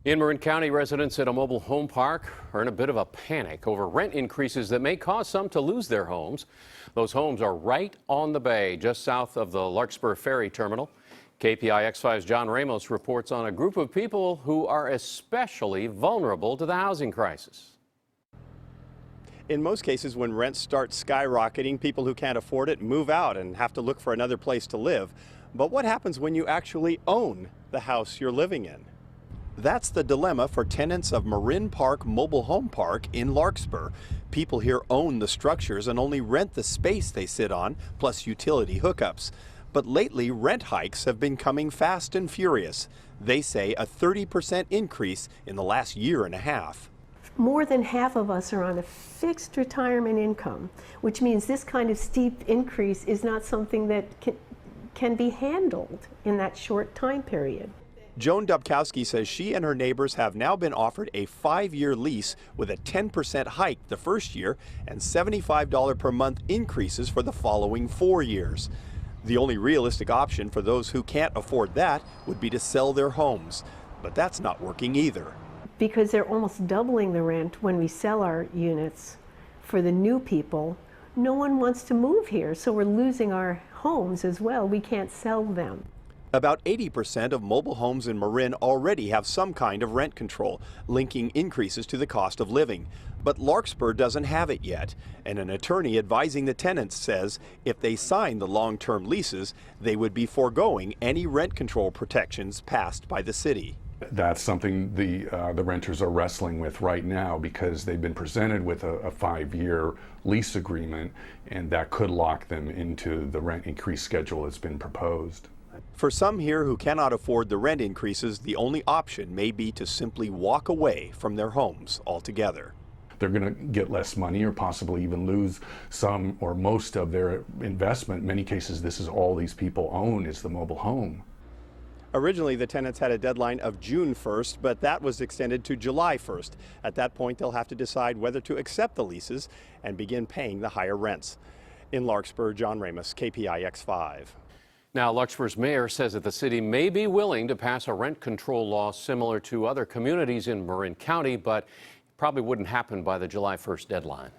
In Marin County, residents at a mobile home park are in a bit of a panic over rent increases that may cause some to lose their homes. Those homes are right on the bay, just south of the Larkspur Ferry Terminal. KPIX5's John Ramos reports on a group of people who are especially vulnerable to the housing crisis. In most cases, when rents start skyrocketing, people who can't afford it move out and have to look for another place to live. But what happens when you actually own the house you're living in? That's the dilemma for tenants of Marin Park Mobile Home Park in Larkspur. People here own the structures and only rent the space they sit on, plus utility hookups. But lately, rent hikes have been coming fast and furious. They say a 30% increase in the last year and a half. More than half of us are on a fixed retirement income, which means this kind of steep increase is not something that can be handled in that short time period. Joan Dubkowski says she and her neighbors have now been offered a 5-year lease with a 10% hike the first year and $75 per month increases for the following 4 years. The only realistic option for those who can't afford that would be to sell their homes, but that's not working either. Because they're almost doubling the rent when we sell our units for the new people. No one wants to move here, so we're losing our homes as well. We can't sell them. About 80% of mobile homes in Marin already have some kind of rent control, linking increases to the cost of living. But Larkspur doesn't have it yet, and an attorney advising the tenants says if they sign the long-term leases, they would be foregoing any rent control protections passed by the city. That's something the renters are wrestling with right now because they've been presented with a 5-year lease agreement, and that could lock them into the rent increase schedule that's been proposed. For some here who cannot afford the rent increases, the only option may be to simply walk away from their homes altogether. They're going to get less money or possibly even lose some or most of their investment. In many cases, this is all these people own is the mobile home. Originally, the tenants had a deadline of June 1st, but that was extended to July 1st. At that point, they'll have to decide whether to accept the leases and begin paying the higher rents. In Larkspur, John Ramos, KPIX 5. Now, Larkspur's mayor says that the city may be willing to pass a rent control law similar to other communities in Marin County, but probably wouldn't happen by the July 1st deadline.